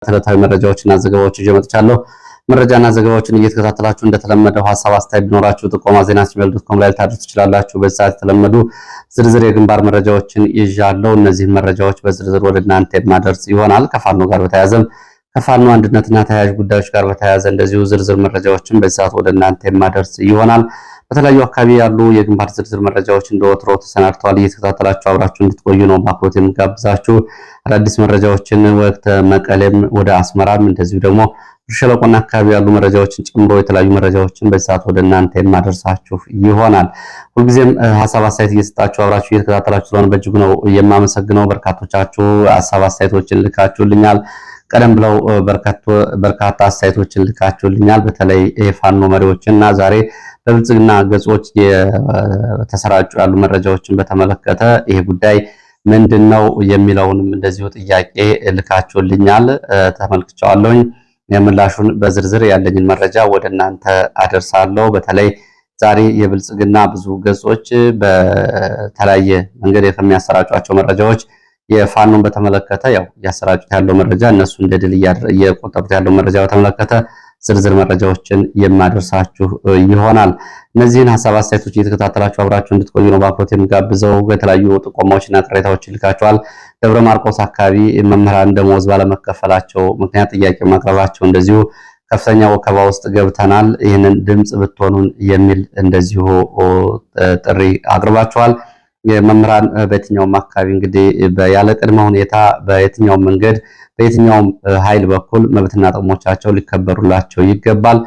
ተለታዊ መረጃዎችና ዘገባዎች ይዤ መጥቻለሁ። መረጃና ዘገባዎችን እየተከታተላችሁ እንደተለመደው ሐሳብ አስተያየት ቢኖራችሁ ጥቆማ ዜና@gmail.com ላይ ልታደርሱ ትችላላችሁ። በሰዓት የተለመዱ ዝርዝር የግንባር መረጃዎችን ይዣለሁ። እነዚህ መረጃዎች በዝርዝር ወደ እናንተ የማደርስ ይሆናል። ከፋኖ ጋር በተያያዘም ከፋኖ አንድነትና ተያያዥ ጉዳዮች ጋር በተያያዘ እንደዚሁ ዝርዝር መረጃዎችን በሰዓት ወደ እናንተ የማደርስ ይሆናል። በተለያዩ አካባቢ ያሉ የግንባር ዝርዝር መረጃዎች እንደወትሮ ተሰናድተዋል። እየተከታተላችሁ አብራችሁ እንድትቆዩ ነው በአክብሮት የምጋብዛችሁ። አዳዲስ መረጃዎችን ወቅት መቀሌም ወደ አስመራም እንደዚሁ ደግሞ ሸለቆና አካባቢ ያሉ መረጃዎችን ጨምሮ የተለያዩ መረጃዎችን በሰዓት ወደ እናንተ የማደርሳችሁ ይሆናል። ሁልጊዜም ሐሳብ አስተያየት እየሰጣችሁ አብራችሁ እየተከታተላችሁ ስለሆነ በእጅጉ ነው የማመሰግነው። በርካቶቻችሁ ሐሳብ አስተያየቶችን ልካችሁልኛል። ቀደም ብለው በርካታ አስተያየቶችን ልካችሁልኛል። በተለይ የፋኖ መሪዎችና ዛሬ በብልጽግና ገጾች የተሰራጩ ያሉ መረጃዎችን በተመለከተ ይሄ ጉዳይ ምንድነው የሚለውንም እንደዚሁ ጥያቄ ልካችሁልኛል። ተመልክቻለሁኝ። የምላሹን በዝርዝር ያለኝን መረጃ ወደ እናንተ አደርሳለሁ። በተለይ ዛሬ የብልጽግና ብዙ ገጾች በተለያየ መንገድ ከሚያሰራጯቸው መረጃዎች የፋኖን በተመለከተ ያው ያሰራጩት ያለው መረጃ እነሱ እንደ ድል እየቆጠሩት ያለው መረጃ በተመለከተ ዝርዝር መረጃዎችን የማደርሳችሁ ይሆናል። እነዚህን ሐሳብ አስተያየቶች እየተከታተላችሁ አብራችሁ እንድትቆዩ ነው በአክብሮት የምጋብዘው። የተለያዩ ጥቆማዎችና ቅሬታዎችን ልካችኋል። ደብረ ማርቆስ አካባቢ መምህራን ደሞዝ ባለመከፈላቸው ምክንያት ጥያቄ ማቅረባቸው እንደዚሁ ከፍተኛ ወከባ ውስጥ ገብተናል፣ ይህንን ድምጽ ብትሆኑን የሚል እንደዚሁ ጥሪ አቅርባችኋል። የመምህራን በየትኛውም አካባቢ እንግዲህ ያለ ቅድመ ሁኔታ በየትኛውም መንገድ በየትኛውም ኃይል በኩል መብትና ጥቅሞቻቸው ሊከበሩላቸው ይገባል።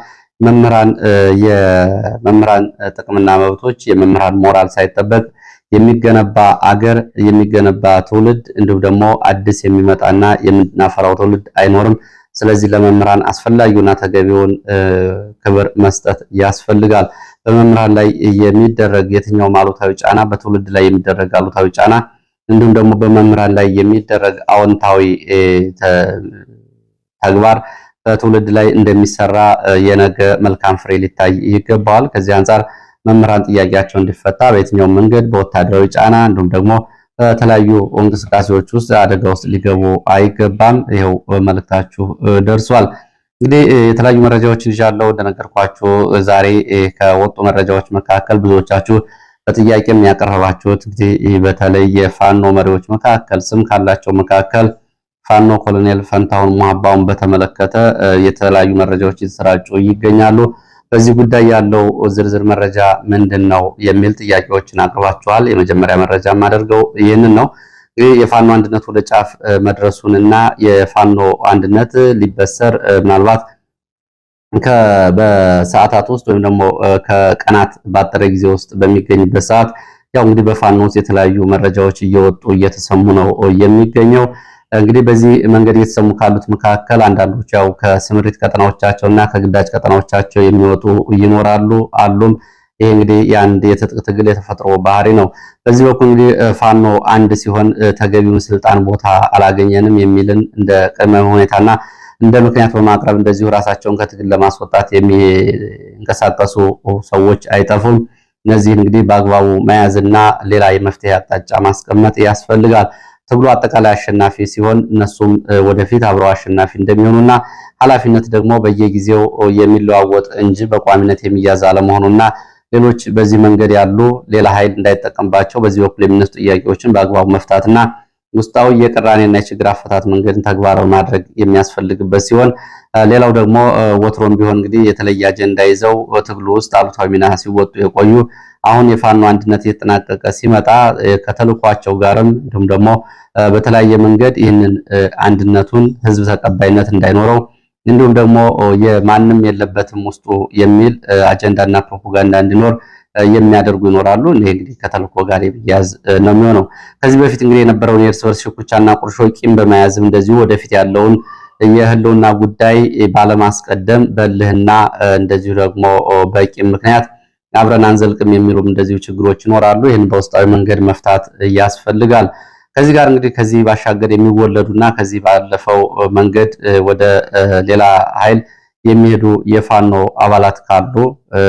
የመምህራን ጥቅምና መብቶች የመምህራን ሞራል ሳይጠበቅ የሚገነባ አገር የሚገነባ ትውልድ እንዲሁም ደግሞ አዲስ የሚመጣና የምናፈራው ትውልድ አይኖርም። ስለዚህ ለመምህራን አስፈላጊውና ተገቢውን ክብር መስጠት ያስፈልጋል። በመምህራን ላይ የሚደረግ የትኛውም አሉታዊ ጫና በትውልድ ላይ የሚደረግ አሉታዊ ጫና እንዲሁም ደግሞ በመምህራን ላይ የሚደረግ አዎንታዊ ተግባር በትውልድ ላይ እንደሚሰራ የነገ መልካም ፍሬ ሊታይ ይገባዋል። ከዚህ አንጻር መምህራን ጥያቄያቸው እንዲፈታ በየትኛውም መንገድ በወታደራዊ ጫና እንዲሁም ደግሞ በተለያዩ እንቅስቃሴዎች ውስጥ አደጋ ውስጥ ሊገቡ አይገባም። ይኸው መልእክታችሁ ደርሷል። እንግዲህ የተለያዩ መረጃዎችን ይዣለሁ። እንደነገርኳችሁ ዛሬ ከወጡ መረጃዎች መካከል ብዙዎቻችሁ በጥያቄም ያቀረባችሁት እንግዲህ በተለይ የፋኖ መሪዎች መካከል ስም ካላቸው መካከል ፋኖ ኮሎኔል ፈንታሁን ሙሐባውን በተመለከተ የተለያዩ መረጃዎች እየተሰራጩ ይገኛሉ። በዚህ ጉዳይ ያለው ዝርዝር መረጃ ምንድነው የሚል ጥያቄዎችን አቅርባችኋል። የመጀመሪያ መረጃ የማደርገው ይህንን ነው። እንግዲህ የፋኖ አንድነት ወደ ጫፍ መድረሱንና የፋኖ አንድነት ሊበሰር ምናልባት በሰዓታት ውስጥ ወይም ደግሞ ከቀናት ባጠረ ጊዜ ውስጥ በሚገኝበት ሰዓት ያው እንግዲህ በፋኖ ውስጥ የተለያዩ መረጃዎች እየወጡ እየተሰሙ ነው የሚገኘው። እንግዲህ በዚህ መንገድ እየተሰሙ ካሉት መካከል አንዳንዶች ያው ከስምሪት ቀጠናዎቻቸውና ከግዳጅ ቀጠናዎቻቸው የሚወጡ ይኖራሉ አሉም። ይሄ እንግዲህ የአንድ የትጥቅ ትግል የተፈጥሮ ባህሪ ነው። በዚህ በኩል እንግዲህ ፋኖ አንድ ሲሆን ተገቢውን ስልጣን ቦታ አላገኘንም የሚልን እንደ ቅድመ ሁኔታና እንደ ምክንያት በማቅረብ እንደዚሁ ራሳቸውን ከትግል ለማስወጣት የሚንቀሳቀሱ ሰዎች አይጠፉም። እነዚህ እንግዲህ በአግባቡ መያዝና ሌላ የመፍትሄ አቅጣጫ ማስቀመጥ ያስፈልጋል። ትግሉ አጠቃላይ አሸናፊ ሲሆን እነሱም ወደፊት አብረው አሸናፊ እንደሚሆኑና ኃላፊነት ደግሞ በየጊዜው የሚለዋወጥ እንጂ በቋሚነት የሚያዝ አለመሆኑና ሌሎች በዚህ መንገድ ያሉ ሌላ ኃይል እንዳይጠቀምባቸው በዚህ በኩል የሚነሱ ጥያቄዎችን በአግባቡ መፍታትና ውስጣዊ የቅራኔና የችግር አፈታት መንገድን ተግባራዊ ማድረግ የሚያስፈልግበት ሲሆን ሌላው ደግሞ ወትሮም ቢሆን እንግዲህ የተለየ አጀንዳ ይዘው ትግሉ ውስጥ አሉታዊ ሚና ሲወጡ የቆዩ አሁን የፋኖ አንድነት እየተጠናቀቀ ሲመጣ ከተልኳቸው ጋርም እንዲሁም ደግሞ በተለያየ መንገድ ይህንን አንድነቱን ህዝብ ተቀባይነት እንዳይኖረው እንዲሁም ደግሞ የማንም የለበትም ውስጡ የሚል አጀንዳና ፕሮፓጋንዳ እንዲኖር የሚያደርጉ ይኖራሉ። ይሄ እንግዲህ ከተልኮ ጋር የሚያዝ ነው የሚሆነው። ከዚህ በፊት እንግዲህ የነበረውን የእርስ በርስ ሽኩቻና ቁርሾ ቂም በመያዝም እንደዚሁ ወደፊት ያለውን የህልውና ጉዳይ ባለማስቀደም በልህና እንደዚሁ ደግሞ በቂም ምክንያት አብረን አንዘልቅም የሚሉም እንደዚሁ ችግሮች ይኖራሉ። ይህን በውስጣዊ መንገድ መፍታት ያስፈልጋል። ከዚህ ጋር እንግዲህ ከዚህ ባሻገር የሚወለዱና ከዚህ ባለፈው መንገድ ወደ ሌላ ኃይል የሚሄዱ የፋኖ አባላት ካሉ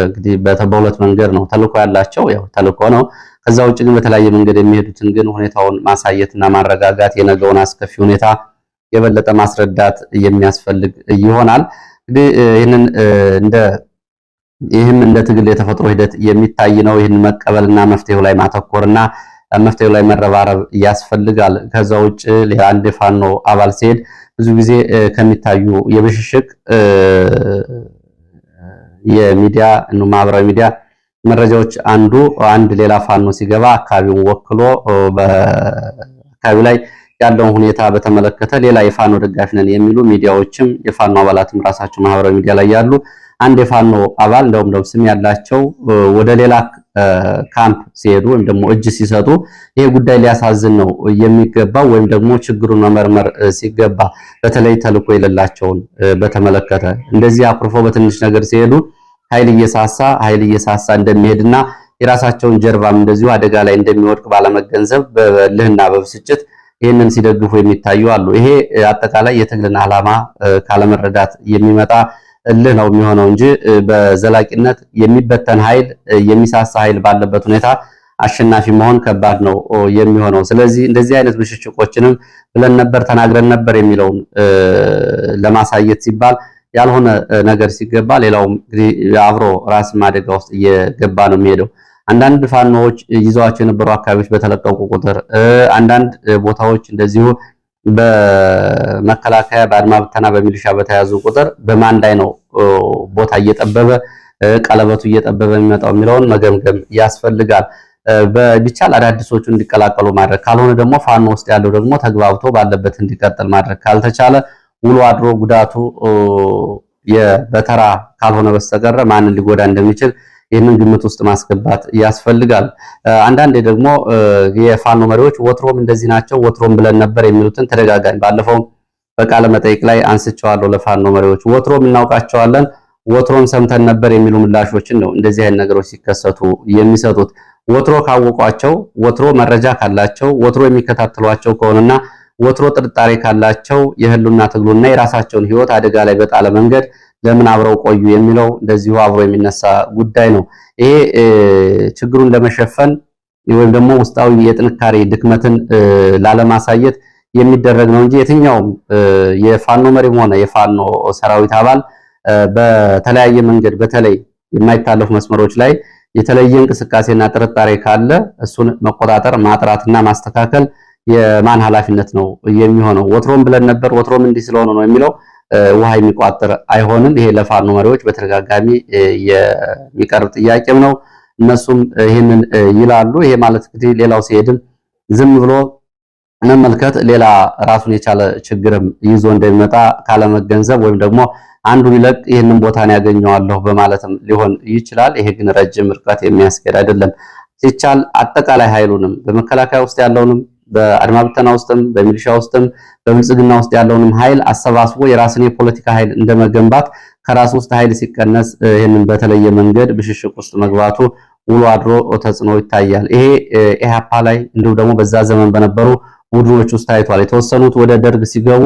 እንግዲህ በሁለት መንገድ ነው ተልኮ ያላቸው፣ ያው ተልኮ ነው። ከዛ ውጭ ግን በተለያየ መንገድ የሚሄዱትን ግን ሁኔታውን ማሳየትና ማረጋጋት የነገውን አስከፊ ሁኔታ የበለጠ ማስረዳት የሚያስፈልግ ይሆናል። እንግዲህ ይህም እንደ ትግል የተፈጥሮ ሂደት የሚታይ ነው። ይህን መቀበልና መፍትሄው ላይ ማተኮርና መፍትሄው ላይ መረባረብ ያስፈልጋል። ከዛ ውጭ ለአንድ ፋኖ አባል ሲሄድ ብዙ ጊዜ ከሚታዩ የብሽሽቅ የሚዲያ ማህበራዊ ሚዲያ መረጃዎች አንድ ሌላ ፋኖ ሲገባ አካባቢውን ወክሎ በአካባቢው ላይ ያለውን ሁኔታ በተመለከተ ሌላ የፋኖ ደጋፊ ነን የሚሉ ሚዲያዎችም የፋኖ አባላትም ራሳቸው ማህበራዊ ሚዲያ ላይ ያሉ አንድ የፋኖ አባል እንደውም ስም ያላቸው ወደ ሌላ ካምፕ ሲሄዱ ወይም ደግሞ እጅ ሲሰጡ ይሄ ጉዳይ ሊያሳዝን ነው የሚገባው። ወይም ደግሞ ችግሩን መመርመር ሲገባ በተለይ ተልዕኮ የሌላቸውን በተመለከተ እንደዚህ አኩርፎ በትንሽ ነገር ሲሄዱ ኃይል እየሳሳ እንደሚሄድና የራሳቸውን ጀርባም እንደዚሁ አደጋ ላይ እንደሚወድቅ ባለመገንዘብ በልህና በብስጭት ይህንን ሲደግፉ የሚታዩ አሉ። ይሄ አጠቃላይ የትግልን ዓላማ ካለመረዳት የሚመጣ እልህ ነው የሚሆነው እንጂ በዘላቂነት የሚበተን ኃይል የሚሳሳ ኃይል ባለበት ሁኔታ አሸናፊ መሆን ከባድ ነው የሚሆነው። ስለዚህ እንደዚህ አይነት ብሽሽቆችንም ብለን ነበር ተናግረን ነበር የሚለውን ለማሳየት ሲባል ያልሆነ ነገር ሲገባ ሌላውም እንግዲህ አብሮ ራስን አደጋ ውስጥ እየገባ ነው የሚሄደው። አንዳንድ ፋኖዎች ይዘዋቸው የነበሩ አካባቢዎች በተለቀቁ ቁጥር አንዳንድ ቦታዎች እንደዚሁ በመከላከያ በአድማ ብተና በሚሊሻ በተያዙ ቁጥር በማን ላይ ነው ቦታ እየጠበበ ቀለበቱ እየጠበበ የሚመጣው የሚለውን መገምገም ያስፈልጋል። በቢቻል አዳዲሶቹ እንዲቀላቀሉ ማድረግ ካልሆነ ደግሞ ፋኖ ውስጥ ያለው ደግሞ ተግባብቶ ባለበት እንዲቀጥል ማድረግ ካልተቻለ ውሎ አድሮ ጉዳቱ በተራ ካልሆነ በስተቀር ማንን ሊጎዳ እንደሚችል ይህንን ግምት ውስጥ ማስገባት ያስፈልጋል። አንዳንዴ ደግሞ የፋኖ መሪዎች ወትሮም እንደዚህ ናቸው ወትሮም ብለን ነበር የሚሉትን ተደጋጋሚ ባለፈው በቃለ መጠይቅ ላይ አንስቼዋለሁ። ለፋኖ መሪዎች ወትሮም እናውቃቸዋለን ወትሮም ሰምተን ነበር የሚሉ ምላሾችን ነው እንደዚህ አይነት ነገሮች ሲከሰቱ የሚሰጡት። ወትሮ ካወቋቸው ወትሮ መረጃ ካላቸው ወትሮ የሚከታተሏቸው ከሆነና ወትሮ ጥርጣሬ ካላቸው የህሉና ትግሉና የራሳቸውን ህይወት አደጋ ላይ በጣለ መንገድ ለምን አብረው ቆዩ የሚለው እንደዚሁ አብሮ የሚነሳ ጉዳይ ነው። ይሄ ችግሩን ለመሸፈን ወይም ደግሞ ውስጣዊ የጥንካሬ ድክመትን ላለማሳየት የሚደረግ ነው እንጂ የትኛውም የፋኖ መሪም ሆነ የፋኖ ሰራዊት አባል በተለያየ መንገድ በተለይ የማይታለፉ መስመሮች ላይ የተለየ እንቅስቃሴና ጥርጣሬ ካለ እሱን መቆጣጠር ማጥራትና ማስተካከል የማን ኃላፊነት ነው የሚሆነው? ወትሮም ብለን ነበር ወትሮም እንዲህ ስለሆነ ነው የሚለው ውሃ የሚቋጥር አይሆንም። ይሄ ለፋኖ መሪዎች በተደጋጋሚ የሚቀርብ ጥያቄም ነው። እነሱም ይህንን ይላሉ። ይሄ ማለት እንግዲህ ሌላው ሲሄድም ዝም ብሎ መመልከት ሌላ ራሱን የቻለ ችግርም ይዞ እንደሚመጣ ካለመገንዘብ ወይም ደግሞ አንዱ ሊለቅ ይህንን ቦታን ያገኘዋለሁ በማለትም ሊሆን ይችላል። ይሄ ግን ረጅም ርቀት የሚያስኬድ አይደለም። ሲቻል አጠቃላይ ኃይሉንም በመከላከያ ውስጥ ያለውንም በአድማ ብተና ውስጥም በሚሊሻ ውስጥም በብልጽግና ውስጥ ያለውንም ኃይል አሰባስቦ የራስን የፖለቲካ ኃይል እንደመገንባት ከራስ ውስጥ ኃይል ሲቀነስ ይህንን በተለየ መንገድ ብሽሽቅ ውስጥ መግባቱ ውሎ አድሮ ተጽዕኖ ይታያል። ይሄ ኢህአፓ ላይ እንዲሁም ደግሞ በዛ ዘመን በነበሩ ቡድኖች ውስጥ ታይቷል። የተወሰኑት ወደ ደርግ ሲገቡ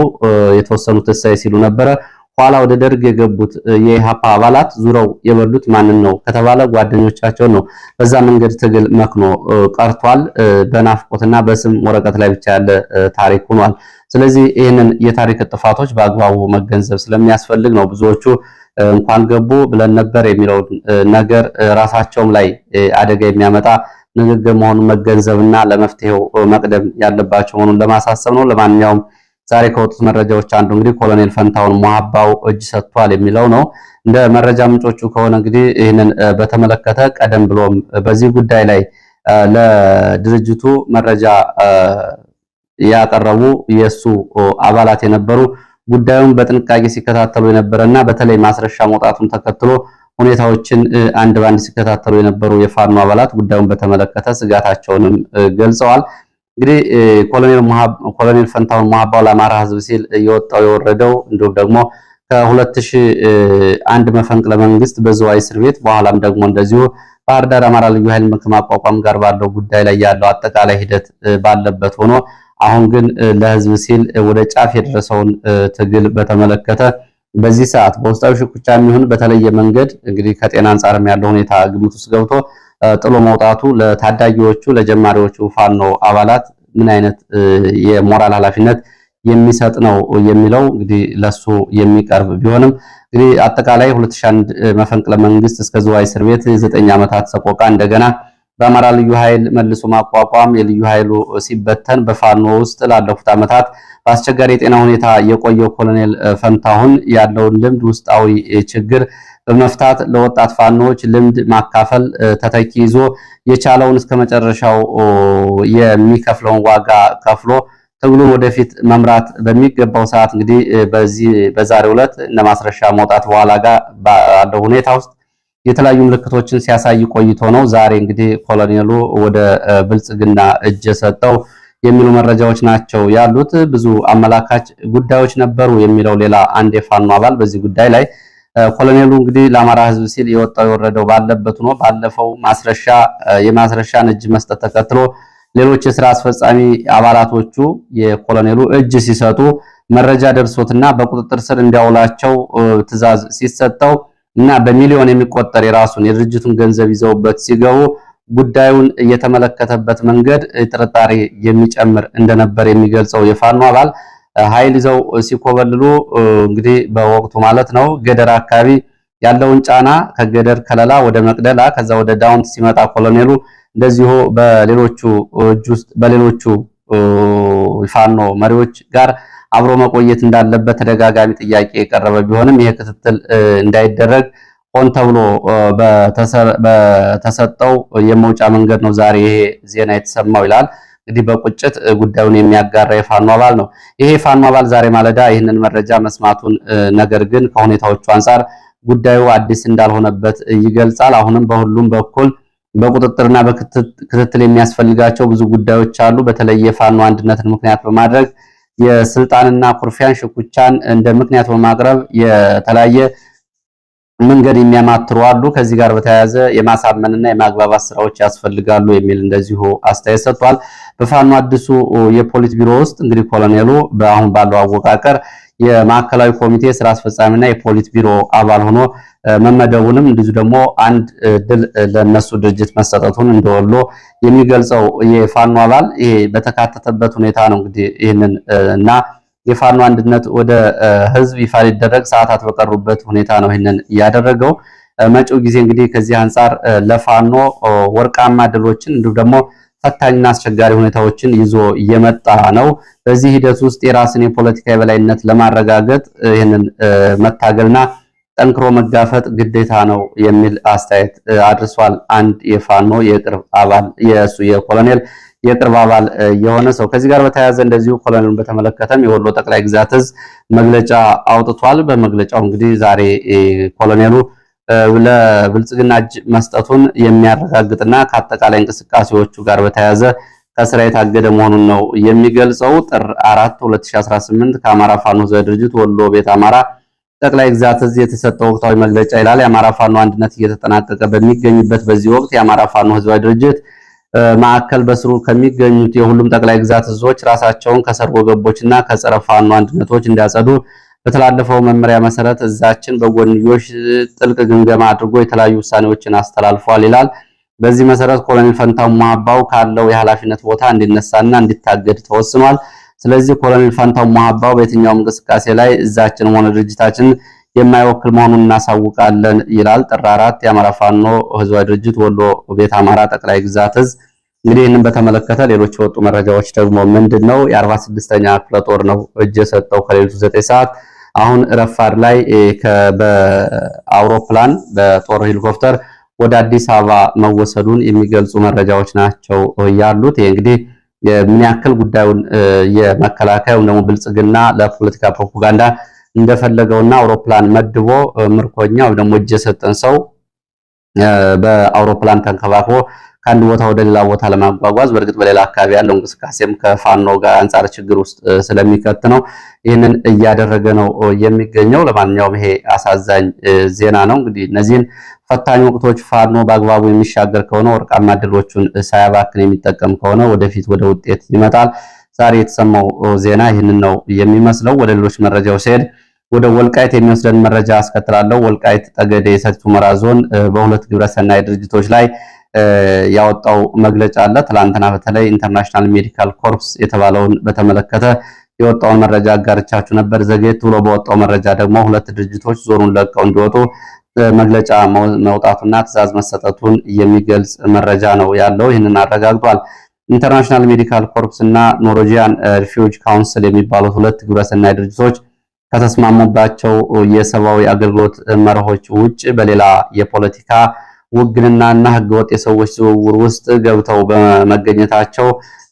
የተወሰኑት እሰይ ሲሉ ነበረ። ኋላ ወደ ደርግ የገቡት የኢህአፓ አባላት ዙረው የበሉት ማንን ነው ከተባለ ጓደኞቻቸውን ነው። በዛ መንገድ ትግል መክኖ ቀርቷል። በናፍቆትና በስም ወረቀት ላይ ብቻ ያለ ታሪክ ሆኗል። ስለዚህ ይህንን የታሪክ ጥፋቶች በአግባቡ መገንዘብ ስለሚያስፈልግ ነው ብዙዎቹ እንኳን ገቡ ብለን ነበር የሚለው ነገር ራሳቸውም ላይ አደጋ የሚያመጣ ንግግር መሆኑን መገንዘብና ለመፍትሄው መቅደም ያለባቸው መሆኑን ለማሳሰብ ነው። ለማንኛውም ዛሬ ከወጡት መረጃዎች አንዱ እንግዲህ ኮሎኔል ፈንታውን ሞሐባው እጅ ሰጥቷል የሚለው ነው። እንደ መረጃ ምንጮቹ ከሆነ እንግዲህ ይህንን በተመለከተ ቀደም ብሎም በዚህ ጉዳይ ላይ ለድርጅቱ መረጃ ያቀረቡ የሱ አባላት የነበሩ ጉዳዩን በጥንቃቄ ሲከታተሉ የነበረና በተለይ ማስረሻ መውጣቱን ተከትሎ ሁኔታዎችን አንድ ባንድ ሲከታተሉ የነበሩ የፋኖ አባላት ጉዳዩን በተመለከተ ስጋታቸውንም ገልጸዋል። እንግዲህ ኮሎኔል ፈንታውን ሞሐባው ለአማራ ሕዝብ ሲል የወጣው የወረደው እንዲሁም ደግሞ ከ2001 መፈንቅለ መንግስት በዝዋይ እስር ቤት በኋላም ደግሞ እንደዚሁ ባህር ዳር አማራ ልዩ ኃይል ከማቋቋም ጋር ባለው ጉዳይ ላይ ያለው አጠቃላይ ሂደት ባለበት ሆኖ አሁን ግን ለህዝብ ሲል ወደ ጫፍ የደረሰውን ትግል በተመለከተ በዚህ ሰዓት በውስጣዊ ሽኩቻ የሚሆን በተለየ መንገድ እንግዲህ ከጤና አንጻርም ያለው ሁኔታ ግምት ውስጥ ገብቶ ጥሎ መውጣቱ ለታዳጊዎቹ ለጀማሪዎቹ ፋኖ አባላት ምን አይነት የሞራል ኃላፊነት የሚሰጥ ነው የሚለው እንግዲህ ለሱ የሚቀርብ ቢሆንም እንግዲህ አጠቃላይ 2001 መፈንቅለ መንግስት እስከ ዝዋይ እስር ቤት 9 ዓመታት ሰቆቃ እንደገና በአማራ ልዩ ኃይል መልሶ ማቋቋም የልዩ ኃይሉ ሲበተን በፋኖ ውስጥ ላለፉት ዓመታት በአስቸጋሪ የጤና ሁኔታ የቆየው ኮሎኔል ፈንታሁን ያለውን ልምድ ውስጣዊ ችግር በመፍታት ለወጣት ፋኖች ልምድ ማካፈል ተተኪ ይዞ የቻለውን እስከ መጨረሻው የሚከፍለውን ዋጋ ከፍሎ ትግሉን ወደፊት መምራት በሚገባው ሰዓት እንግዲህ በዛሬው ዕለት እነ ማስረሻ መውጣት በኋላ ጋር ባለው ሁኔታ ውስጥ የተለያዩ ምልክቶችን ሲያሳይ ቆይቶ ነው ዛሬ እንግዲህ ኮሎኔሉ ወደ ብልጽግና እጅ ሰጠው የሚሉ መረጃዎች ናቸው ያሉት። ብዙ አመላካች ጉዳዮች ነበሩ የሚለው ሌላ አንድ የፋኖ አባል በዚህ ጉዳይ ላይ ኮሎኔሉ እንግዲህ ለአማራ ሕዝብ ሲል የወጣው የወረደው ባለበት ሆኖ ባለፈው የማስረሻን እጅ መስጠት ተከትሎ ሌሎች የሥራ አስፈጻሚ አባላቶቹ የኮሎኔሉ እጅ ሲሰጡ መረጃ ደርሶትና በቁጥጥር ስር እንዲያውላቸው ትዕዛዝ ሲሰጠው እና በሚሊዮን የሚቆጠር የራሱን የድርጅቱን ገንዘብ ይዘውበት ሲገቡ ጉዳዩን እየተመለከተበት መንገድ ጥርጣሬ የሚጨምር እንደነበር የሚገልጸው የፋኖ አባል ኃይል ይዘው ሲኮበልሉ እንግዲህ በወቅቱ ማለት ነው ገደር አካባቢ ያለውን ጫና ከገደር ከለላ ወደ መቅደላ ከዛ ወደ ዳውንት ሲመጣ ኮሎኔሉ እንደዚሁ በሌሎቹ ፋኖ መሪዎች ጋር አብሮ መቆየት እንዳለበት ተደጋጋሚ ጥያቄ የቀረበ ቢሆንም ይሄ ክትትል እንዳይደረግ ሆን ተብሎ በተሰጠው የመውጫ መንገድ ነው ዛሬ ይሄ ዜና የተሰማው ይላል። እንግዲህ በቁጭት ጉዳዩን የሚያጋራ የፋኖ አባል ነው። ይሄ የፋኖ አባል ዛሬ ማለዳ ይህንን መረጃ መስማቱን ነገር ግን ከሁኔታዎቹ አንፃር ጉዳዩ አዲስ እንዳልሆነበት ይገልጻል። አሁንም በሁሉም በኩል በቁጥጥርና በክትትል የሚያስፈልጋቸው ብዙ ጉዳዮች አሉ። በተለይ የፋኖ አንድነትን ምክንያት በማድረግ የስልጣንና ኩርፊያን ሽኩቻን እንደ ምክንያት በማቅረብ የተለያየ መንገድ የሚያማትሩ አሉ። ከዚህ ጋር በተያያዘ የማሳመንና የማግባባት ስራዎች ያስፈልጋሉ የሚል እንደዚሁ አስተያየት ሰጥቷል። በፋኖ አዲሱ የፖሊት ቢሮ ውስጥ እንግዲህ ኮሎኔሉ በአሁን ባለው አወቃቀር የማዕከላዊ ኮሚቴ ስራ አስፈጻሚና የፖሊት ቢሮ አባል ሆኖ መመደቡንም እንደዚሁ ደግሞ አንድ ድል ለነሱ ድርጅት መሰጠቱን እንደወሎ የሚገልጸው የፋኖ አባል ይሄ በተካተተበት ሁኔታ ነው እንግዲህ ይህንን እና የፋኖ አንድነት ወደ ህዝብ ይፋ ሊደረግ ሰዓታት በቀሩበት ሁኔታ ነው ይህንን ያደረገው። መጪው ጊዜ እንግዲህ ከዚህ አንፃር ለፋኖ ወርቃማ ድሎችን እንዲሁም ደግሞ ፈታኝና አስቸጋሪ ሁኔታዎችን ይዞ እየመጣ ነው። በዚህ ሂደት ውስጥ የራስን የፖለቲካ የበላይነት ለማረጋገጥ ይህንን መታገልና ጠንክሮ መጋፈጥ ግዴታ ነው የሚል አስተያየት አድርሷል። አንድ የፋኖ የቅርብ አባል የኮሎኔል የቅርብ አባል የሆነ ሰው ከዚህ ጋር በተያያዘ እንደዚሁ ኮሎኔሉን በተመለከተም የወሎ ጠቅላይ ግዛት እዝ መግለጫ አውጥቷል። በመግለጫው እንግዲህ ዛሬ ኮሎኔሉ ለብልጽግና እጅ መስጠቱን የሚያረጋግጥና ከአጠቃላይ እንቅስቃሴዎቹ ጋር በተያያዘ ከስራ የታገደ መሆኑን ነው የሚገልጸው። ጥር 4 2018 ከአማራ ፋኖ ህዝባዊ ድርጅት ወሎ ቤት አማራ ጠቅላይ ግዛት እዝ የተሰጠው ወቅታዊ መግለጫ ይላል። የአማራ ፋኖ አንድነት እየተጠናቀቀ በሚገኝበት በዚህ ወቅት የአማራ ፋኖ ህዝባዊ ድርጅት ማዕከል በስሩ ከሚገኙት የሁሉም ጠቅላይ ግዛት እዞች ራሳቸውን ከሰርጎ ገቦችና ከጸረ ፋኖ አንድነቶች እንዲያጸዱ በተላለፈው መመሪያ መሰረት እዛችን በጎንዮሽ ጥልቅ ግምገማ አድርጎ የተለያዩ ውሳኔዎችን አስተላልፏል ይላል። በዚህ መሰረት ኮሎኔል ፈንታው ማባው ካለው የኃላፊነት ቦታ እንዲነሳና እንዲታገድ ተወስኗል። ስለዚህ ኮሎኔል ፈንታው ማባው በየትኛውም እንቅስቃሴ ላይ እዛችን ሆነ ድርጅታችን የማይወክል መሆኑን እናሳውቃለን ይላል። ጥር 4 የአማራ ፋኖ ህዝባዊ ድርጅት ወሎ ቤት አማራ ጠቅላይ ግዛት እዝ። እንግዲህ ይህንን በተመለከተ ሌሎች የወጡ መረጃዎች ደግሞ ምንድነው? የ46ኛ ክፍለ ጦር ነው እጅ የሰጠው ከሌሊቱ 9 ሰዓት አሁን ረፋድ ላይ በአውሮፕላን በጦር ሄሊኮፕተር ወደ አዲስ አበባ መወሰዱን የሚገልጹ መረጃዎች ናቸው ያሉት። ይሄ እንግዲህ ምን ያክል ጉዳዩን የመከላከያው ደግሞ ብልጽግና ለፖለቲካ ፕሮፓጋንዳ እንደፈለገውና አውሮፕላን መድቦ ምርኮኛ ወይ ደግሞ እጅ የሰጠን ሰው በአውሮፕላን ተንከባክቦ ከአንድ ቦታ ወደ ሌላ ቦታ ለማጓጓዝ በእርግጥ በሌላ አካባቢ ያለው እንቅስቃሴም ከፋኖ ጋር አንጻር ችግር ውስጥ ስለሚከት ነው ይህንን እያደረገ ነው የሚገኘው። ለማንኛውም ይሄ አሳዛኝ ዜና ነው። እንግዲህ እነዚህን ፈታኝ ወቅቶች ፋኖ በአግባቡ የሚሻገር ከሆነ ወርቃማ ድሎቹን ሳያባክን የሚጠቀም ከሆነ ወደፊት ወደ ውጤት ይመጣል። ዛሬ የተሰማው ዜና ይህንን ነው የሚመስለው። ወደ ሌሎች መረጃዎች ሲሄድ ወደ ወልቃይት የሚወስደን መረጃ አስከትላለሁ። ወልቃይት ጠገዴ ሰቲት ሁመራ ዞን በሁለት ግብረሰናይ ድርጅቶች ላይ ያወጣው መግለጫ አለ። ትላንትና በተለይ ኢንተርናሽናል ሜዲካል ኮርፕስ የተባለውን በተመለከተ የወጣውን መረጃ አጋርቻችሁ ነበር። ዘግየት ብሎ በወጣው መረጃ ደግሞ ሁለት ድርጅቶች ዞኑን ለቀው እንዲወጡ መግለጫ መውጣቱና ትዕዛዝ መሰጠቱን የሚገልጽ መረጃ ነው ያለው። ይህንን አረጋግጧል። ኢንተርናሽናል ሜዲካል ኮርፕስ እና ኖርዌጂያን ሪፊውጅ ካውንስል የሚባሉት ሁለት ግብረሰናይ ድርጅቶች ከተስማሙባቸው የሰብአዊ አገልግሎት መርሆች ውጭ በሌላ የፖለቲካ ውግንናና ህገወጥ የሰዎች ዝውውር ውስጥ ገብተው በመገኘታቸው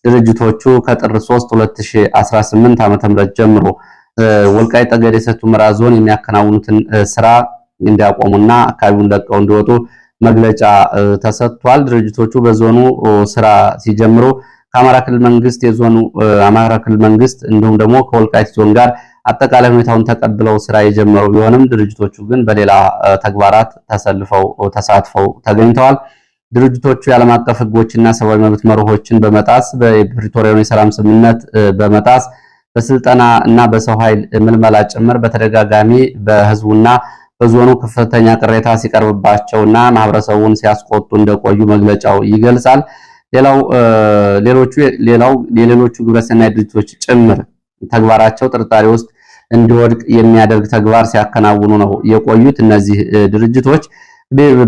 ድርጅቶቹ ከጥር 3 2018 ዓ.ም ጀምሮ ወልቃይት ጠገዴ ሰቲት ሁመራ ዞን የሚያከናውኑትን ስራ እንዲያቆሙና አካባቢውን ለቀው እንዲወጡ መግለጫ ተሰጥቷል። ድርጅቶቹ በዞኑ ስራ ሲጀምሩ ከአማራ ክልል መንግስት አማራ ክልል መንግስት እንዲሁም ደግሞ ከወልቃይት ዞን ጋር አጠቃላይ ሁኔታውን ተቀብለው ስራ የጀመሩ ቢሆንም ድርጅቶቹ ግን በሌላ ተግባራት ተሳትፈው ተገኝተዋል። ድርጅቶቹ የዓለም አቀፍ ህጎችና ሰብአዊ መብት መርሆችን በመጣስ በፕሪቶሪያው የሰላም ስምምነት በመጣስ በስልጠና እና በሰው ኃይል ምልመላ ጭምር በተደጋጋሚ በህዝቡና በዞኑ ከፍተኛ ቅሬታ ሲቀርብባቸውና ማህበረሰቡን ሲያስቆጡ እንደቆዩ መግለጫው ይገልጻል። የሌሎቹ ግብረሰናይ ድርጅቶች ጭምር ተግባራቸው ጥርጣሬ ውስጥ እንዲወድቅ የሚያደርግ ተግባር ሲያከናውኑ ነው የቆዩት። እነዚህ ድርጅቶች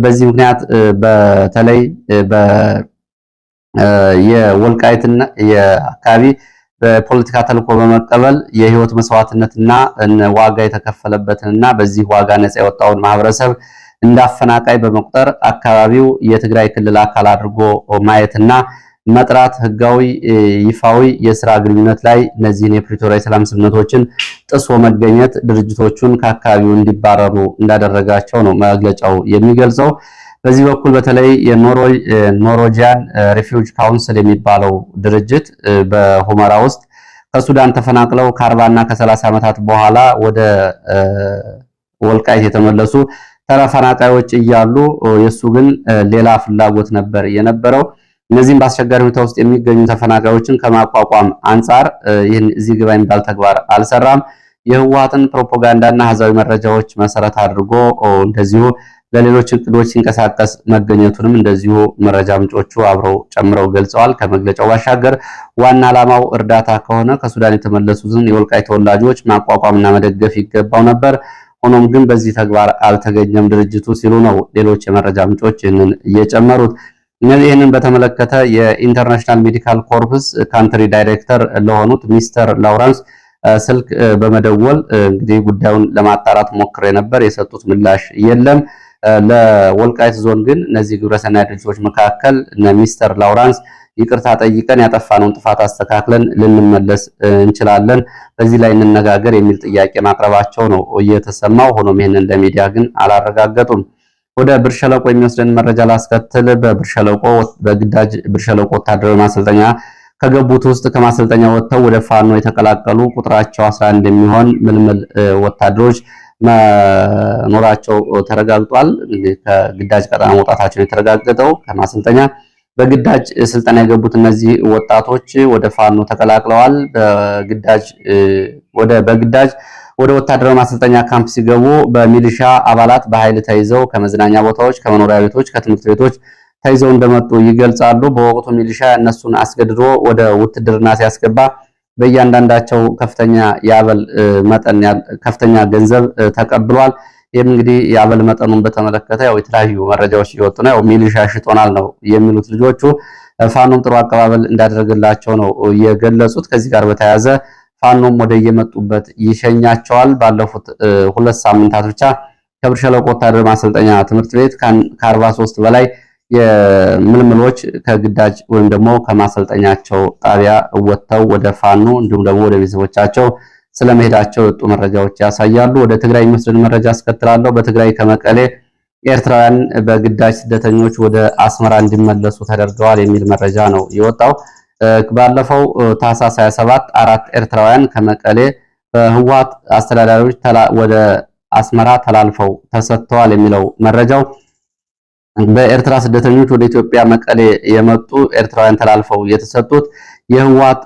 በዚህ ምክንያት በተለይ የወልቃይትና የአካባቢ በፖለቲካ ተልዕኮ በመቀበል የህይወት መስዋዕትነትና ዋጋ የተከፈለበትንና በዚህ ዋጋ ነፃ የወጣውን ማህበረሰብ እንዳፈናቃይ በመቁጠር አካባቢው የትግራይ ክልል አካል አድርጎ ማየትና መጥራት ህጋዊ ይፋዊ የሥራ ግንኙነት ላይ እነዚህን የፕሪቶሪያ የሰላም ስምምነቶችን ጥሶ መገኘት ድርጅቶቹን ከአካባቢው እንዲባረሩ እንዳደረጋቸው ነው መግለጫው የሚገልጸው። በዚህ በኩል በተለይ የኖርዌጂያን ሪፊውጅ ካውንስል የሚባለው ድርጅት በሁመራ ውስጥ ከሱዳን ተፈናቅለው ከ40 እና ከ30 ዓመታት በኋላ ወደ ወልቃይት የተመለሱ ተፈናቃዮች እያሉ የሱ ግን ሌላ ፍላጎት ነበር የነበረው። እነዚህም በአስቸጋሪ ሁኔታ ውስጥ የሚገኙ ተፈናቃዮችን ከማቋቋም አንጻር ይህን እዚህ ግባ የሚባል ተግባር አልሰራም። የህወሓትን ፕሮፓጋንዳና አሃዛዊ መረጃዎች መሰረት አድርጎ እንደዚሁ ለሌሎች እቅዶች ሲንቀሳቀስ መገኘቱንም እንደዚሁ መረጃ ምንጮቹ አብረው ጨምረው ገልጸዋል። ከመግለጫው ባሻገር ዋና ዓላማው እርዳታ ከሆነ ከሱዳን የተመለሱትን የወልቃይት ተወላጆች ማቋቋምና መደገፍ ይገባው ነበር። ሆኖም ግን በዚህ ተግባር አልተገኘም ድርጅቱ ሲሉ ነው ሌሎች የመረጃ ምንጮች ይህንን እየጨመሩት። ይህንን በተመለከተ የኢንተርናሽናል ሜዲካል ኮርፕስ ካንትሪ ዳይሬክተር ለሆኑት ሚስተር ላውረንስ ስልክ በመደወል እንግዲህ ጉዳዩን ለማጣራት ሞክሬ ነበር። የሰጡት ምላሽ የለም። ለወልቃይት ዞን ግን እነዚህ ግብረሰናይ ድርጅቶች መካከል ሚስተር ላውረንስ ይቅርታ ጠይቀን ያጠፋነውን ጥፋት አስተካክለን ልንመለስ እንችላለን፣ በዚህ ላይ እንነጋገር የሚል ጥያቄ ማቅረባቸው ነው እየተሰማው። ሆኖም ይህንን ለሚዲያ ግን አላረጋገጡም። ወደ ብር ሸለቆ የሚወስደን መረጃ ላስከትል። በግዳጅ ብር ሸለቆ ወታደራዊ ማሰልጠኛ ከገቡት ውስጥ ከማሰልጠኛ ወጥተው ወደ ፋኖ የተቀላቀሉ ቁጥራቸው 11 የሚሆን ምልምል ወታደሮች መኖራቸው ተረጋግጧል። ከግዳጅ ቀጠና መውጣታቸው የተረጋገጠው ከማሰልጠኛ በግዳጅ ስልጠና የገቡት እነዚህ ወጣቶች ወደ ፋኖ ተቀላቅለዋል። በግዳጅ ወደ ወታደራዊ ማሰልጠኛ ካምፕ ሲገቡ በሚሊሻ አባላት በኃይል ተይዘው ከመዝናኛ ቦታዎች፣ ከመኖሪያ ቤቶች፣ ከትምህርት ቤቶች ተይዘው እንደመጡ ይገልጻሉ። በወቅቱ ሚሊሻ እነሱን አስገድዶ ወደ ውትድርና ሲያስገባ በእያንዳንዳቸው ከፍተኛ የአበል መጠን ከፍተኛ ገንዘብ ተቀብሏል። ይህም እንግዲህ የአበል መጠኑን በተመለከተ ያው የተለያዩ መረጃዎች እየወጡ ነው። ያው ሚሊሻ ሽጦናል ነው የሚሉት ልጆቹ። ፋኖም ጥሩ አቀባበል እንዳደረገላቸው ነው የገለጹት። ከዚህ ጋር በተያያዘ ፋኖም ወደ የመጡበት ይሸኛቸዋል። ባለፉት 2 ሳምንታት ብቻ ከብር ሸለቆ ወታደራዊ ማሰልጠኛ ትምህርት ቤት ከ43 በላይ የምልምሎች ከግዳጅ ወይም ደግሞ ከማሰልጠኛቸው ጣቢያ ወጥተው ወደ ፋኖ እንዲሁም ደግሞ ወደ ቤተሰቦቻቸው ስለመሄዳቸው የወጡ መረጃዎች ያሳያሉ። ወደ ትግራይ የሚወስድን መረጃ አስከትላለሁ። በትግራይ ከመቀሌ ኤርትራውያን በግዳጅ ስደተኞች ወደ አስመራ እንዲመለሱ ተደርገዋል የሚል መረጃ ነው የወጣው። ባለፈው ታህሳስ 27 4 ኤርትራውያን ከመቀሌ በህወሓት አስተዳዳሪዎች ወደ አስመራ ተላልፈው ተሰጥተዋል የሚለው መረጃው በኤርትራ ስደተኞች ወደ ኢትዮጵያ መቀሌ የመጡ ኤርትራውያን ተላልፈው የተሰጡት የህወሓት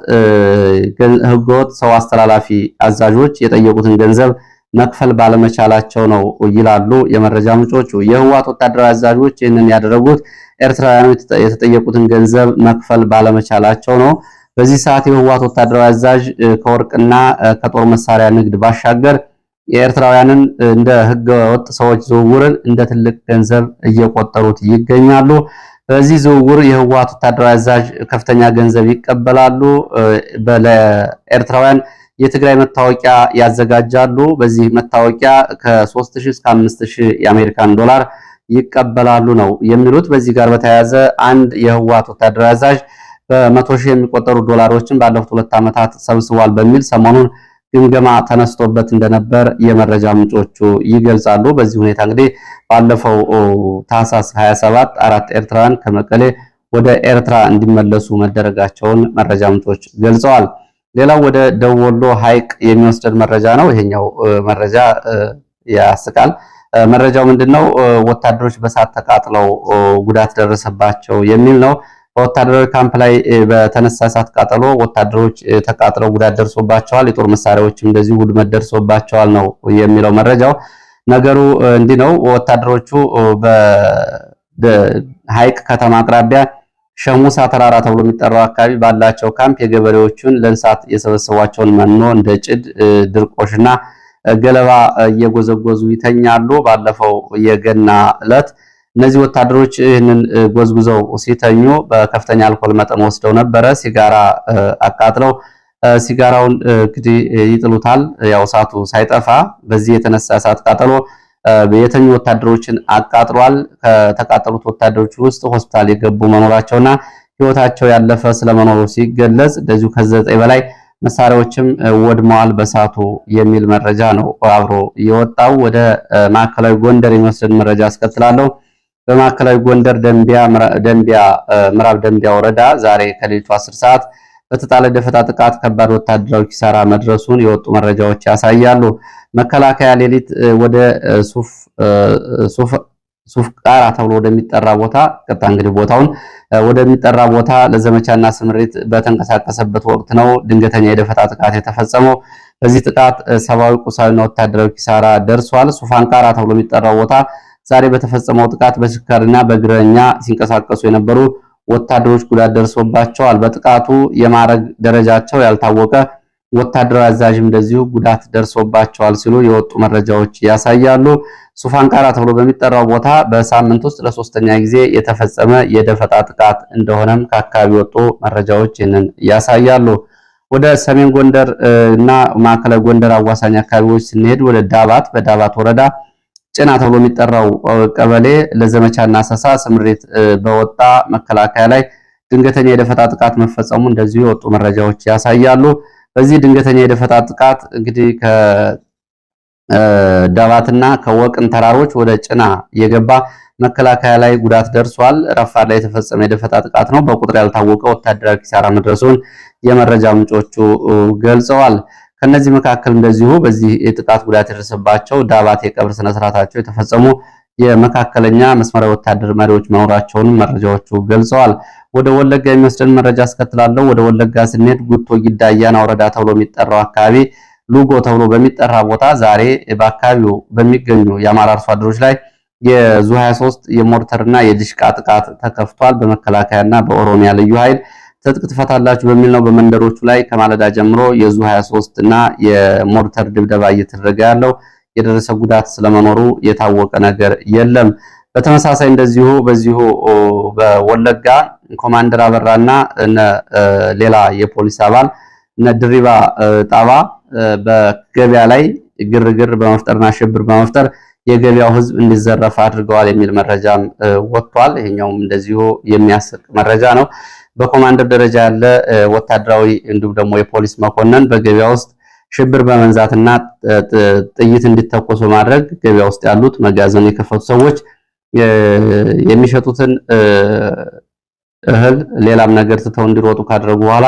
ህገወጥ ሰው አስተላላፊ አዛዦች የጠየቁትን ገንዘብ መክፈል ባለመቻላቸው ነው ይላሉ የመረጃ ምንጮቹ። የህወሓት ወታደራዊ አዛዦች ይህንን ያደረጉት ኤርትራውያኑ የተጠየቁትን ገንዘብ መክፈል ባለመቻላቸው ነው። በዚህ ሰዓት የህወሓት ወታደራዊ አዛዥ ከወርቅና ከጦር መሳሪያ ንግድ ባሻገር የኤርትራውያንን እንደ ህገወጥ ሰዎች ዝውውርን እንደ ትልቅ ገንዘብ እየቆጠሩት ይገኛሉ። በዚህ ዝውውር የህወሓት ወታደራዊ አዛዥ ከፍተኛ ገንዘብ ይቀበላሉ። ለኤርትራውያን የትግራይ መታወቂያ ያዘጋጃሉ። በዚህ መታወቂያ ከ3000 እስከ 5000 የአሜሪካን ዶላር ይቀበላሉ ነው የሚሉት። በዚህ ጋር በተያያዘ አንድ የህወሓት ወታደራዊ አዛዥ በመቶ ሺህ የሚቆጠሩ ዶላሮችን ባለፉት 2 ዓመታት ሰብስቧል በሚል ሰሞኑን ግምገማ ተነስቶበት እንደነበር የመረጃ ምንጮቹ ይገልጻሉ። በዚህ ሁኔታ እንግዲህ ባለፈው ታህሳስ 27 4 ኤርትራውያን ከመቀሌ ወደ ኤርትራ እንዲመለሱ መደረጋቸውን መረጃ ምንጮች ገልጸዋል። ሌላው ወደ ደቡብ ወሎ ሐይቅ የሚወስደን መረጃ ነው። ይሄኛው መረጃ ያስቃል። መረጃው ምንድነው? ወታደሮች በሳት ተቃጥለው ጉዳት ደረሰባቸው የሚል ነው። በወታደራዊ ካምፕ ላይ በተነሳ እሳት ቃጠሎ ወታደሮች ተቃጥለው ጉዳት ደርሶባቸዋል፣ የጦር መሳሪያዎችም እንደዚሁ ውድመት ደርሶባቸዋል ነው የሚለው መረጃው። ነገሩ እንዲህ ነው። ወታደሮቹ በሐይቅ ከተማ አቅራቢያ ሸሙሳ ተራራ ተብሎ የሚጠራው አካባቢ ባላቸው ካምፕ የገበሬዎቹን ለእንስሳት የሰበሰቧቸውን መኖ እንደ ጭድ፣ ድርቆሽና ገለባ እየጎዘጎዙ ይተኛሉ። ባለፈው የገና ዕለት እነዚህ ወታደሮች ይህንን ጎዝጉዘው ሲተኙ በከፍተኛ አልኮል መጠን ወስደው ነበረ። ሲጋራ አቃጥለው ሲጋራውን እንግዲህ ይጥሉታል፣ ያው እሳቱ ሳይጠፋ። በዚህ የተነሳ እሳት ቃጠሎ የተኙ ወታደሮችን አቃጥሏል። ከተቃጠሉት ወታደሮች ውስጥ ሆስፒታል የገቡ መኖራቸውና ህይወታቸው ያለፈ ስለመኖሩ ሲገለጽ፣ እንደዚሁ ከ9 በላይ መሳሪያዎችም ወድመዋል በእሳቱ የሚል መረጃ ነው አብሮ የወጣው። ወደ ማዕከላዊ ጎንደር የሚወስድ መረጃ አስከትላለሁ። በማዕከላዊ ጎንደር ምዕራብ ደንቢያ ወረዳ ዛሬ ከሌሊቱ 10 ሰዓት በተጣለ ደፈጣ ጥቃት ከባድ ወታደራዊ ኪሳራ መድረሱን የወጡ መረጃዎች ያሳያሉ። መከላከያ ሌሊት ወደ ሱፍ ቃራ ተብሎ ወደሚጠራ ቦታ እንግዲህ ቦታውን ወደሚጠራ ቦታ ለዘመቻና ስምሪት በተንቀሳቀሰበት ወቅት ነው ድንገተኛ የደፈጣ ጥቃት የተፈጸመው። በዚህ ጥቃት ሰብአዊ፣ ቁሳዊና ወታደራዊ ኪሳራ ደርሷል። ሱፋን ቃራ ተብሎ የሚጠራው ቦታ ዛሬ በተፈጸመው ጥቃት በሽከርና በእግረኛ ሲንቀሳቀሱ የነበሩ ወታደሮች ጉዳት ደርሶባቸዋል። በጥቃቱ የማዕረግ ደረጃቸው ያልታወቀ ወታደራዊ አዛዥም እንደዚሁ ጉዳት ደርሶባቸዋል ሲሉ የወጡ መረጃዎች ያሳያሉ። ሱፋን ቃራ ተብሎ በሚጠራው ቦታ በሳምንት ውስጥ ለሶስተኛ ጊዜ የተፈጸመ የደፈጣ ጥቃት እንደሆነም ከአካባቢ ወጡ መረጃዎች ይህንን ያሳያሉ። ወደ ሰሜን ጎንደር እና ማዕከላዊ ጎንደር አዋሳኝ አካባቢዎች ስንሄድ ወደ ዳባት በዳባት ወረዳ ጭና ተብሎ የሚጠራው ቀበሌ ለዘመቻና አሰሳ ስምሪት በወጣ መከላከያ ላይ ድንገተኛ የደፈጣ ጥቃት መፈጸሙ እንደዚሁ የወጡ መረጃዎች ያሳያሉ። በዚህ ድንገተኛ የደፈጣ ጥቃት እንግዲህ ከዳባትና ከወቅን ተራሮች ወደ ጭና የገባ መከላከያ ላይ ጉዳት ደርሷል። ረፋድ ላይ የተፈጸመ የደፈጣ ጥቃት ነው። በቁጥር ያልታወቀ ወታደራዊ ኪሳራ መድረሱን የመረጃ ምንጮቹ ገልጸዋል። ከነዚህ መካከል እንደዚሁ በዚህ የጥቃት ጉዳት የደረሰባቸው ዳባት የቀብር ስነ ስርዓታቸው የተፈጸሙ የመካከለኛ መስመራዊ ወታደር መሪዎች መኖራቸውን መረጃዎቹ ገልጸዋል። ወደ ወለጋ የሚወስደን መረጃ አስከትላለሁ። ወደ ወለጋ ስንሄድ ጉቶ ጊዳያና ወረዳ ተብሎ የሚጠራው አካባቢ ሉጎ ተብሎ በሚጠራ ቦታ ዛሬ በአካባቢው በሚገኙ የአማራ አርሶ አደሮች ላይ የዙ 23 የሞርተርና የዲሽቃ ጥቃት ተከፍቷል። በመከላከያና በኦሮሚያ ልዩ ኃይል ትጥቅ ትፈታላችሁ በሚል ነው በመንደሮቹ ላይ ከማለዳ ጀምሮ የዙ 23 እና የሞርተር ድብደባ እየተደረገ ያለው። የደረሰ ጉዳት ስለመኖሩ የታወቀ ነገር የለም። በተመሳሳይ እንደዚሁ በዚሁ በወለጋ ኮማንደር አበራና ሌላ የፖሊስ አባል ድሪባ ጣባ በገበያ ላይ ግርግር በመፍጠርና ሽብር በመፍጠር የገበያው ህዝብ እንዲዘረፍ አድርገዋል የሚል መረጃም ወጥቷል። ይሄኛውም እንደዚሁ የሚያስቅ መረጃ ነው። በኮማንደር ደረጃ ያለ ወታደራዊ እንዲሁም ደግሞ የፖሊስ መኮንን በገበያ ውስጥ ሽብር በመንዛትና ጥይት እንዲተኮስ በማድረግ ገበያ ውስጥ ያሉት መጋዘን የከፈቱ ሰዎች የሚሸጡትን እህል ሌላም ነገር ትተው እንዲሮጡ ካደረጉ በኋላ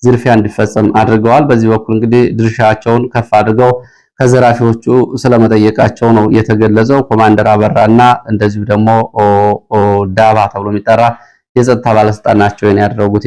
ዝርፊያ እንዲፈጸም አድርገዋል። በዚህ በኩል እንግዲህ ድርሻቸውን ከፍ አድርገው ከዘራፊዎቹ ስለመጠየቃቸው ነው የተገለጸው። ኮማንደር አበራና እንደዚሁ ደግሞ ዳባ ተብሎ የሚጠራ የጸጥታ ባለስልጣን ናቸው ያደረጉት።